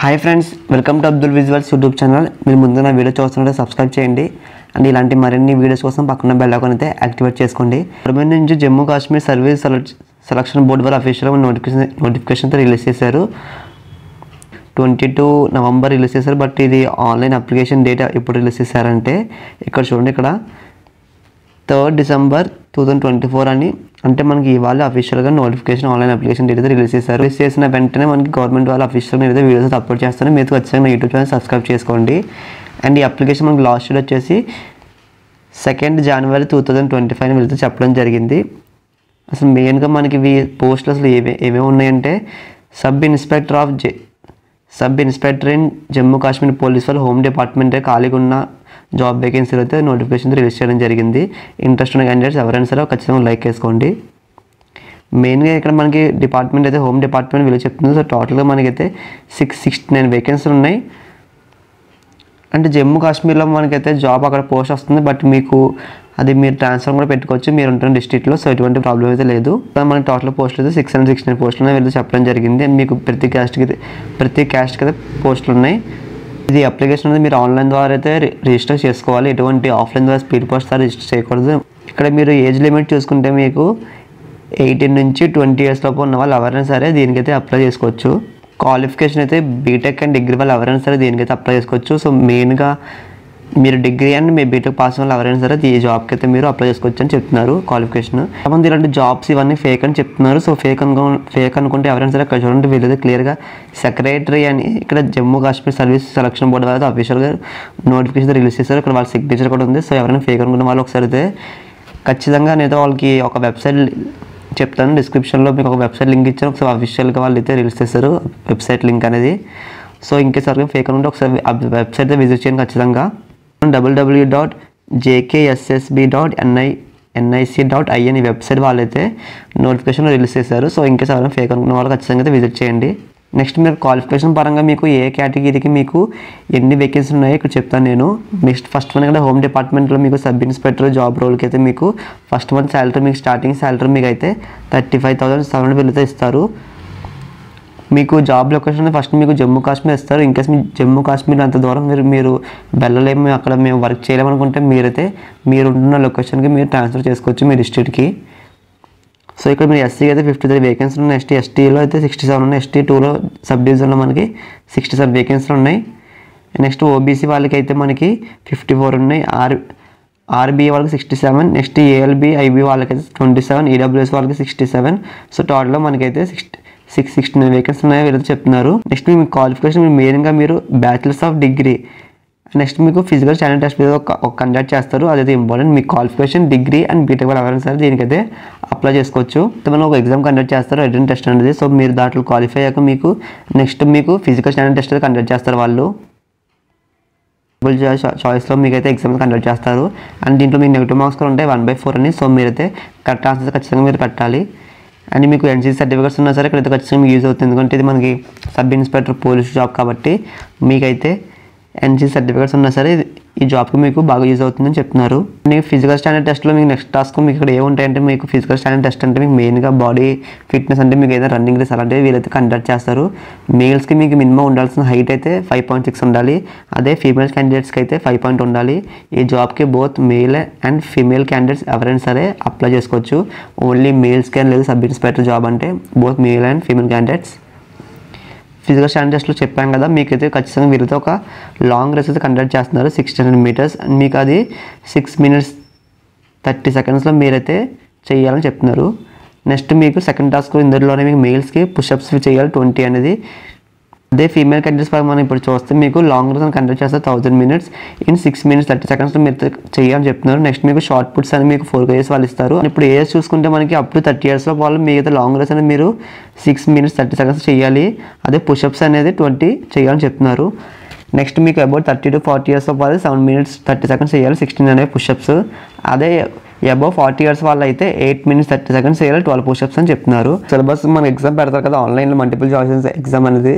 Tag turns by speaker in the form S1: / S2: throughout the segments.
S1: Hi friends, welcome to Abdul visuals YouTube channel. మీరు ముందుగా నా వీడియో చూస్తుంటే సబ్స్క్రైబ్ చేయండి అండ్ ఇలాంటి మరిన్ని వీడియోస్ కోసం పక్కన బెల్ ఐకాన్ అయితే యాక్టివేట్ చేసుకోండి. గవర్నమెంట్ నుంచి Jammu Kashmir service selection board వారు అఫీషియల్గా నోటిఫికేషన్తో రిలీజ్ చేశారు. 22 నవంబర్ రిలీజ్ చేశారు. బట్ ఇది ఆన్లైన్ అప్లికేషన్ డేట్ ఎప్పుడు రిలీజ్ చేశారంటే ఇక్కడ చూడండి, ఇక్కడ 3 డిసెంబర్ 2024 అని, అంటే మనకి ఇవాళ అఫీషియల్గా నోటిఫికేషన్ ఆన్లైన్ అప్లికేషన్ డేట్ అయితే రిలీజ్ చేశారు. రిలీజ్ చేసిన వెంటనే మనకి గవర్నమెంట్ వాళ్ళు అఫీషియల్గా అయితే వీడియోస్ అప్లోడ్ చేస్తారు. మీరు ఖచ్చితంగా యూట్యూబ్ ఛానల్ సబ్స్క్రైబ్ చేసుకోండి. అండ్ ఈ అప్లికేషన్ మనకి లాస్ట్ డేట్ వచ్చేసి 2 జనవరి 2025 అని వెళ్తే చెప్పడం జరిగింది. అసలు మెయిన్గా మనకి ఇవి పోస్టులు అసలు ఏమేమి ఉన్నాయంటే sub inspector in Jammu Kashmir police వాళ్ళు హోమ్ డిపార్ట్మెంట్ ఖాళీగా ఉన్న జాబ్ వేకెన్సీలు అయితే నోటిఫికేషన్ రిలీజ్ చేయడం జరిగింది. ఇంట్రెస్ట్ ఉన్న క్యాండిడేట్స్ ఎవరైనా సరే ఖచ్చితంగా లైక్ చేసుకోండి. మెయిన్గా ఇక్కడ మనకి డిపార్ట్మెంట్ అయితే హోమ్ డిపార్ట్మెంట్ వీళ్ళు చెప్తుంది. సో టోటల్గా మనకైతే 669 వేకెన్సీలు ఉన్నాయి. అంటే జమ్మూ కాశ్మీర్లో మనకైతే జాబ్ అక్కడ పోస్ట్ వస్తుంది, బట్ మీకు అది మీరు ట్రాన్స్ఫర్ కూడా పెట్టుకోవచ్చు మీరు ఉంటున్న డిస్ట్రిక్ట్లో. సో ఎటువంటి ప్రాబ్లం అయితే లేదు. మనకి టోటల్ పోస్టులు అయితే 669 పోస్టులు వీళ్ళు చెప్పడం జరిగింది. అండ్ మీకు ప్రతి క్యాస్ట్కి అయితే పోస్టులు ఉన్నాయి. ఇది అప్లికేషన్ అనేది మీరు ఆన్లైన్ ద్వారా అయితే రిజిస్టర్ చేసుకోవాలి. ఎటువంటి ఆఫ్లైన్ ద్వారా స్పీడ్ పోస్ట్ ద్వారా రిజిస్టర్ చేయకూడదు. ఇక్కడ మీరు ఏజ్ లిమిట్ చూసుకుంటే మీకు 18 నుంచి 20 ఇయర్స్ లోపు ఉన్న వాళ్ళు ఎవరైనా సరే దీనికైతే అప్లై చేసుకోవచ్చు. క్వాలిఫికేషన్ అయితే బీటెక్ అండ్ డిగ్రీ వాళ్ళు ఎవరైనా సరే దీనికైతే అప్లై చేసుకోవచ్చు. సో మెయిన్గా మీరు డిగ్రీ అండ్ మీ బీటెక్ పాస్ వాళ్ళు ఎవరైనా సరే ఈ జాబ్కి అయితే మీరు అప్లై చేసుకోవచ్చు అని చెప్తున్నారు క్వాలిఫికేషన్. కొంతమంది ఇలాంటి జాబ్స్ ఇవన్నీ ఫేక్ అని చెప్తున్నారు. సో ఫేక్ అనుకుంటే ఎవరైనా సరే ఇక్కడ చూడండి, వీళ్ళైతే క్లియర్గా సెక్రటరీ అని ఇక్కడ Jammu Kashmir service selection board వాళ్ళు అఫీషియల్గా నోటిఫికేషన్ రిలీజ్ చేశారు. ఇక్కడ వాళ్ళ సిగ్నేచర్ కూడా ఉంది. సో ఎవరైనా ఫేక్ అనుకున్న వాళ్ళు ఒకసారి అయితే ఖచ్చితంగా నేను వాళ్ళకి ఒక వెబ్సైట్ చెప్తాను, డిస్క్రిప్షన్లో మీకు ఒక వెబ్సైట్ లింక్ ఇచ్చాను. ఒకసారి అఫీషియల్గా వాళ్ళు అయితే రిలీజ్ చేస్తారు వెబ్సైట్ లింక్ అనేది. సో ఇంకేసారి ఫేక్ అనుకుంటే ఒకసారి ఆ వెబ్సైట్ అయితే విజిట్ చేయండి ఖచ్చితంగా. www.jksssb.nic.in ఈ వెబ్సైట్ వాళ్ళైతే నోటిఫికేషన్ రిలీజ్ చేశారు. సో ఇంకేస్ ఎవరైనా ఫేక్ అనుకున్న వాళ్ళు ఖచ్చితంగా అయితే విజిట్ చేయండి. నెక్స్ట్ మీరు క్వాలిఫికేషన్ పరంగా మీకు ఏ కేటగిరీకి మీకు ఎన్ని వేకెన్సీ ఉన్నాయో ఇక్కడ చెప్తాను నేను. నెక్స్ట్ ఫస్ట్ వన్ ఇక్కడ హోమ్ డిపార్ట్మెంట్లో మీకు సబ్ ఇన్స్పెక్టర్ జాబ్ రోల్కి అయితే మీకు ఫస్ట్ మంత్ శాలరీ మీకు స్టార్టింగ్ శాలరీ మీకు అయితే 35,700 వీళ్ళతో ఇస్తారు. మీకు జాబ్ లొకేషన్ ఫస్ట్ మీకు జమ్మూ కాశ్మీర్ ఇస్తారు. ఇన్కేస్ మీ జమ్మూ కాశ్మీర్ అంత దూరం మీరు వెళ్ళలేము, అక్కడ మేము వర్క్ చేయలేమనుకుంటే మీరైతే మీరు ఉంటున్న లొకేషన్కి మీరు ట్రాన్స్ఫర్ చేసుకోవచ్చు మీ డిస్ట్రిక్ట్కి. సో ఇక్కడ మీరు ఎస్సీకి అయితే 53 వేకెన్సీలు ఉన్నాయి. ఎస్టీలో అయితే 67 ఉన్నాయి. ST2లో సబ్ డివిజన్లో మనకి 67 వేకెన్సీలు ఉన్నాయి. నెక్స్ట్ ఓబీసీ వాళ్ళకి అయితే మనకి 54 ఉన్నాయి. ఆర్బీఏ వాళ్ళకి 67, నెక్స్ట్ ఏఎల్బి ఐబీ వాళ్ళకైతే 27, ఈడబ్ల్యూఎస్ వాళ్ళకి 67. సో టోటల్లో మనకైతే 669 వేకెన్సీ ఉన్నాయో వీళ్ళతో చెప్తున్నారు. నెక్స్ట్ మీ క్వాలిఫికేషన్ మెయిన్గా మీరు బ్యాచిలర్స్ ఆఫ్ డిగ్రీ, నెక్స్ట్ మీకు ఫిజికల్ స్టాండర్డ్ టెస్ట్ మీద ఒక కండక్ట్ చేస్తారు. అదైతే ఇంపార్టెంట్. మీ క్వాలిఫికేషన్ డిగ్రీ అండ్ బీటెక్ వాళ్ళు ఎవరైనా సరే దీనికైతే అప్లై చేసుకోవచ్చు. మనం ఒక ఎగ్జామ్ కండక్ట్ చేస్తారు, రిటన్ టెస్ట్ అనేది. సో మీరు దాంట్లో క్వాలిఫై అయ్యాక మీకు నెక్స్ట్ మీకు ఫిజికల్ స్టాండర్డ్ టెస్ట్ కండక్ట్ చేస్తారు వాళ్ళు. చాయిస్లో మీకైతే ఎగ్జామ్ కండక్ట్ చేస్తారు. అండ్ దీంట్లో మీకు నెగిటివ్ మార్క్స్ కూడా ఉంటాయి 1/4 అని. సో మీరైతే కరెక్ట్ ఆన్సర్స్ ఖచ్చితంగా మీరు పెట్టాలి. అండ్ మీకు ఎన్సీసీ సర్టిఫికేట్స్ ఉన్నా సరే ఇక్కడైతే ఖచ్చితంగా యూజ్ అవుతుంది. ఎందుకంటే ఇది మనకి సబ్ ఇన్స్పెక్టర్ పోలీస్ జాబ్ కాబట్టి మీకైతే ఎన్సీసీ సర్టిఫికేట్స్ ఉన్నా సరే ఈ జాబ్కి మీకు బాగా యూజ్ అవుతుందని చెప్తున్నారు. మీకు ఫిజికల్ స్టాండర్డ్ టెస్ట్లో మీకు నెక్స్ట్ టాస్క్ మీకు ఇక్కడ ఏముంటాయంటే మీకు ఫిజికల్ స్టాండర్డ్ టెస్ట్ అంటే మీకు మెయిన్గా బాడీ ఫిట్నెస్ అంటే మీకు ఏదైనా రన్నింగ్ రేస్ అలాంటివి వీళ్ళైతే కండక్ట్ చేస్తారు. మేల్స్కి మీకు మినిమం ఉండాల్సిన హైట్ అయితే 5.6 ఉండాలి. అదే ఫీమేల్ క్యాండిడేట్స్కి అయితే 5 ఉండాలి. ఈ జాబ్కి both male and female candidates ఎవరైనా సరే అప్లై చేసుకోవచ్చు. ఓన్లీ మేల్స్కి అని లేదు సబ్ ఇన్స్పెక్టర్ జాబ్ అంటే, both male and female candidates. Physical standard టెస్ట్లో చెప్పాం కదా, మీకైతే ఖచ్చితంగా వీరితో ఒక లాంగ్ రేస్ అయితే కండక్ట్ చేస్తున్నారు 600 మీటర్స్. అండ్ మీకు అది 6 minutes 30 secondsలో మీరైతే చేయాలని చెప్తున్నారు. నెక్స్ట్ మీకు సెకండ్ టాస్క్ ఇందులోనే మీకు మెయిల్స్కి పుషప్స్ చేయాలి 20 అనేది. అదే ఫీమేల్ క్యాండిడేట్స్ మనం ఇప్పుడు చూస్తే మీకు లాంగ్ రేస్ అని కండక్ట్ చేస్తారు 1000 minutes in 6 minutes 30 secondsలో మీరు చేయాలని చెప్తున్నారు. నెక్స్ట్ మీకు షార్ట్ పుట్స్ అని మీకు 4 kgs వాళ్ళు ఇస్తారు. ఇప్పుడు ఏజ్ చూసుకుంటే మనకి అప్ టు 30 yearsలో వాళ్ళు మీకైతే లాంగ్ రేస్ అనేది మీరు 6 minutes 30 seconds చేయాలి. అదే పుషప్స్ అనేది 20 చేయాలని చెప్తున్నారు. నెక్స్ట్ మీకు అబౌట్ 30 to 40 years వాళ్ళు 7 minutes 30 seconds చేయాలి 16 అనేవి పుషప్స్. అదే అబౌవ్ 40 years వాళ్ళు అయితే 8 minutes 30 seconds చేయాలి 12 పుషప్స్ అని చెప్తున్నారు. సిలబస్ మన ఎగ్జామ్ పెడతారు కదా ఆన్లైన్లో మల్టిపుల్ చాయిసెస్ ఎగ్జామ్ అనేది.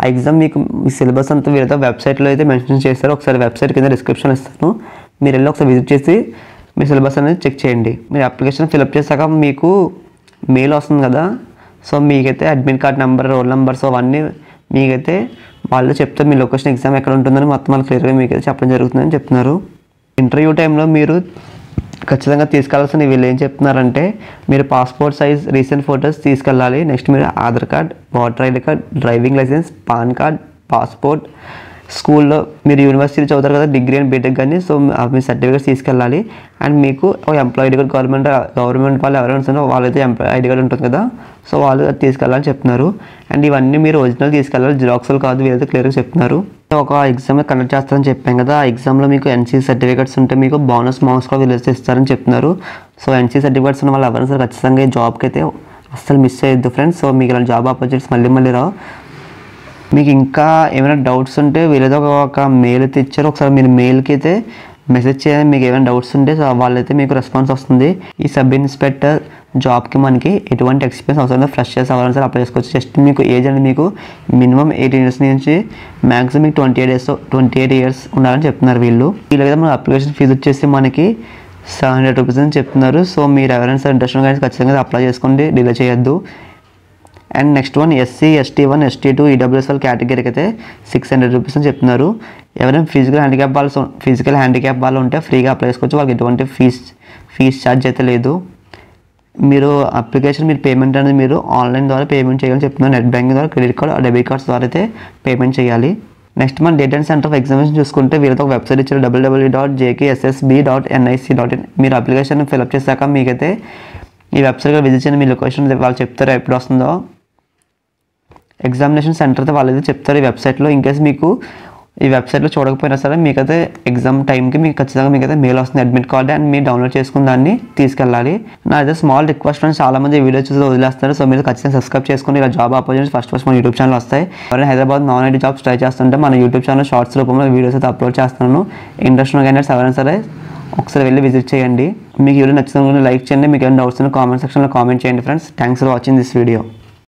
S1: ఆ ఎగ్జామ్ మీకు మీ సిలబస్ అంతా వీళ్ళతో వెబ్సైట్లో అయితే మెన్షన్ చేస్తారు. ఒకసారి వెబ్సైట్ కింద డిస్క్రిప్షన్ ఇస్తాను, మీరు వెళ్ళి ఒకసారి విజిట్ చేసి మీ సిలబస్ అనేది చెక్ చేయండి. మీరు అప్లికేషన్ ఫిల్అప్ చేశాక మీకు మెయిల్ వస్తుంది కదా, సో మీకైతే admit card number, role numbers అవన్నీ మీకైతే వాళ్ళు చెప్తే మీ లొకేషన్ ఎగ్జామ్ ఎక్కడ ఉంటుందని మొత్తం వాళ్ళు క్లియర్గా మీకు చెప్పడం జరుగుతుందని చెప్తున్నారు. ఇంటర్వ్యూ టైంలో మీరు ఖచ్చితంగా తీసుకెళ్లాల్సిన వీళ్ళు ఏం చెప్తున్నారంటే మీరు పాస్పోర్ట్ సైజ్ రీసెంట్ ఫొటోస్ తీసుకెళ్ళాలి. నెక్స్ట్ మీరు Aadhaar card, voter ID card, driving licence, PAN card, passport, స్కూల్లో మీరు యూనివర్సిటీ చదువుతారు కదా, డిగ్రీ అండ్ బీటెక్ కానీ, సో మీ సర్టిఫికేట్స్ తీసుకెళ్ళాలి. అండ్ మీకు ఎంప్లాయీ ఐడి కార్డ్ గవర్నమెంట్ వాళ్ళు ఎవరైనా ఉన్నారో వాళ్ళైతే ఎంప్లాయీ ఐడి కార్డ్ ఉంటుంది కదా, సో వాళ్ళు అది తీసుకెళ్ళాలని చెప్తున్నారు. అండ్ ఇవన్నీ మీరు ఒరిజినల్ తీసుకెళ్ళాలి, జిరాక్స్లు కాదు, వీళ్ళైతే క్లియర్గా చెప్తున్నారు. ఒక ఎగ్జామ్ కండక్ట్ చేస్తారని చెప్పాం కదా, ఆ ఎగ్జామ్లో మీకు ఎన్సీసీ సర్టిఫికేట్స్ ఉంటే మీకు బోనస్ మార్క్స్ కూడా వీళ్ళు ఇస్తారని చెప్తున్నారు. సో ఎన్సీసీ సర్టిఫికేట్స్ ఉన్న వాళ్ళు ఎవరైనా సరే ఖచ్చితంగా ఈ జాబ్కి అయితే అస్సలు మిస్ అయ్యొద్దు ఫ్రెండ్స్. సో మీకు ఇలాంటి జాబ్ ఆపర్చునిటీస్ మళ్ళీ రావు. మీకు ఇంకా ఏమైనా డౌట్స్ ఉంటే వీళ్ళైతే ఒక మెయిల్ అయితే ఇచ్చారు, ఒకసారి మీరు మెయిల్కి అయితే మెసేజ్ చేయాలి. మీకు ఏమైనా డౌట్స్ ఉంటే వాళ్ళైతే మీకు రెస్పాన్స్ వస్తుంది. ఈ సబ్ ఇన్స్పెక్టర్ జాబ్కి మనకి ఎటువంటి ఎక్స్పీరియన్స్ అవసరం లేదు, ఫ్రెషర్స్ ఎవరైనా సరే అప్లై చేసుకోవచ్చు. జస్ట్ మీకు ఏజ్ అనేది మీకు మినిమం 18 years నుంచి మ్యాక్సిమం మీకు 28 years ఉండాలని చెప్తున్నారు వీళ్ళు కదా. మన అప్లికేషన్ ఫీజు వచ్చేసి మనకి 700 rupees అని చెప్తున్నారు. సో మీరు ఎవరైనా సరే ఇంట్రెస్ట్ కానీ ఖచ్చితంగా అప్లై చేసుకోండి, డిలే చేయొద్దు. And next one SC, ST1, ST2, EWS వాళ్ళ కేటగిరీకి అయితే 600 rupees అని చెప్తున్నారు. ఎవరైనా ఫిజికల్ హ్యాండిక్యాప్ వాళ్ళు ఉంటే ఫ్రీగా అప్లై చేసుకోవచ్చు, వాళ్ళకి ఎటువంటి ఫీజ్ ఛార్జ్ అయితే లేదు. మీరు పేమెంట్ అనేది మీరు ఆన్లైన్ ద్వారా పేమెంట్ చేయాలని చెప్తున్నారు. నెట్ బ్యాంకింగ్ ద్వారా, క్రెడిట్ కార్డ్, డెబిట్ కార్డ్స్ ద్వారా అయితే పేమెంట్ చేయాలి. నెక్స్ట్ మన date and centre of examination చూసుకుంటే వీళ్ళతో ఒక వెబ్సైట్ ఇచ్చారు, www.jkssb.nic.in. మీరు అప్లికేషన్ ఫిల్అప్ చేశాక మీకైతే ఈ వెబ్సైట్గా విజిట్ చేయండి. మీ లొకేషన్ వాళ్ళు చెప్తారు ఎప్పుడు వస్తుందో. ఎగ్జామినేషన్ సెంటర్ అయితే వాళ్ళు అయితే చెప్తారు ఈ వెబ్సైట్లో. ఇన్కేస్ మీకు ఈ వెబ్సైట్లో చూడకపోయినా సరే మీకైతే ఎగ్జామ్ టైంకి మీకు ఖచ్చితంగా మీకైతే మెయిల్ వస్తుంది, అడ్మిట్ కార్డ్, అండ్ మీరు డౌన్లోడ్ చేసుకుని దాన్ని తీసుకెళ్ళాలి. నాదైతే స్మాల్ రిక్వెస్ట్ ఫ్రెండ్స్, చాలామంది వీడియో చూసి వదిలేస్తారు. సో మీరు ఖచ్చితంగా సబ్స్క్రైబ్ చేసుకుని ఇలా జాబ్ ఆపర్చునిటీస్ ఫస్ట్ మన యూట్యూబ్ ఛానల్ వస్తాయి. ఎవరైనా Hyderabad non IT jobs try చేస్తుంటే మన యూట్యూబ్ ఛానల్ షార్ట్స్ రూపంలో వీడియోస్ అయితే అప్లోడ్ చేస్తున్నాను. ఇంట్రెస్ట్ ఉన్న క్యాండిడేట్స్ ఎవరైనా సరే ఒకసారి వెళ్ళి విజిట్ చేయండి. మీకు వీడియో నచ్చిన లైక్ చేయండి. మీకు ఏమైనా డౌట్స్ ఉన్న కామెంట్ సెక్షన్లో కామెంట్ చేయండి friends. Thanks for watching this video.